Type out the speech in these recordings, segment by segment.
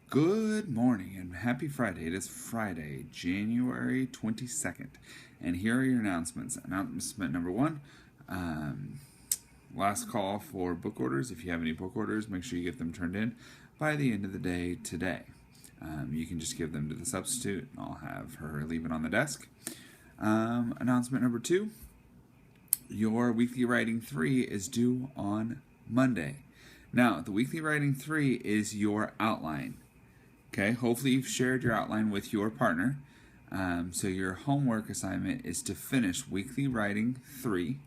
Good morning and happy Friday. It is Friday, January 22nd. And here are your announcements. Announcement number one, last call for book orders. If you have any book orders, make sure you get them turned in by the end of the day today. You can just give them to the substitute. I'll have her leave it on the desk. Announcement number two, your weekly writing 3 is due on Monday. Now, the weekly writing 3 is your outline. Okay, hopefully you've shared your outline with your partner. So your homework assignment is to finish weekly writing 3,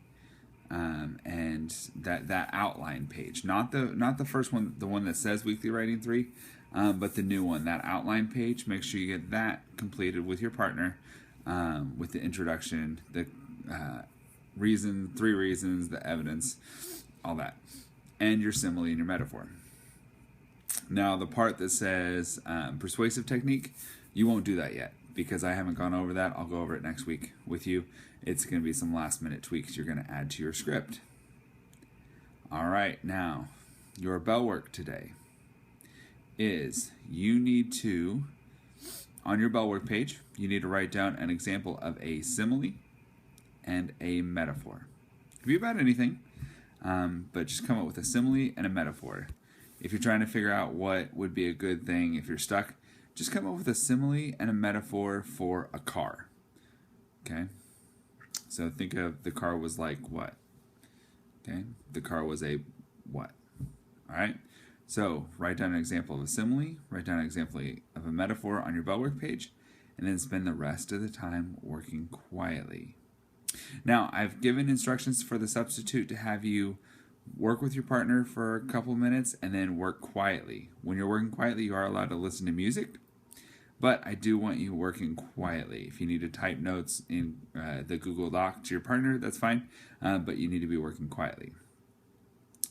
and that outline page, not the first one, the one that says weekly writing 3, but the new one, that outline page. Make sure you get that completed with your partner, with the introduction, the 3 reasons, the evidence, all that, and your simile and your metaphor. Now, the part that says persuasive technique, you won't do that yet because I haven't gone over that. I'll go over it next week with you. It's going to be some last minute tweaks you're going to add to your script. All right, now, your bell work today is you need to, on your bell work page, you need to write down an example of a simile and a metaphor. It could be about anything, but just come up with a simile and a metaphor. If you're trying to figure out what would be a good thing, if you're stuck, just come up with a simile and a metaphor for a car. Okay? So think of the car was like what? Okay? The car was a what? All right? So write down an example of a simile, write down an example of a metaphor on your bell work page, and then spend the rest of the time working quietly. Now, I've given instructions for the substitute to have you work with your partner for a couple minutes and then work quietly. When you're working quietly, you are allowed to listen to music, but I do want you working quietly. If you need to type notes in the Google Doc to your partner, that's fine, but you need to be working quietly.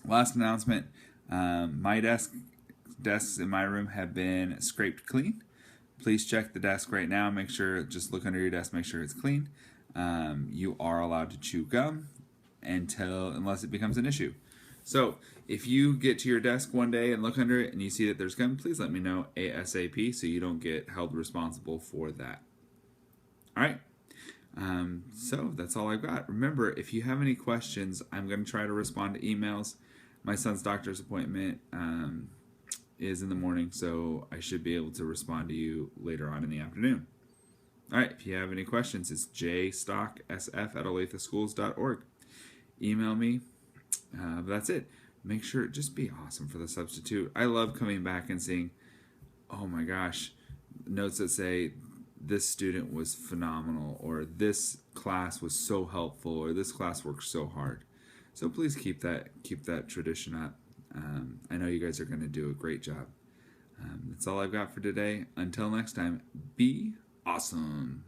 Last announcement, my desks in my room have been scraped clean. Please check the desk right now. Make sure, just look under your desk, make sure it's clean. You are allowed to chew gum unless it becomes an issue. So if you get to your desk one day and look under it and you see that there's gum, please let me know ASAP so you don't get held responsible for that. All right. So that's all I've got. Remember, if you have any questions, I'm going to try to respond to emails. My son's doctor's appointment is in the morning, so I should be able to respond to you later on in the afternoon. All right, if you have any questions, it's jstocksf@olatheschools.org. Email me. But that's it. Make sure, just be awesome for the substitute. I love coming back and seeing, oh my gosh, notes that say this student was phenomenal, or this class was so helpful, or this class worked so hard. So please keep that tradition up. I know you guys are going to do a great job. That's all I've got for today. Until next time, be awesome.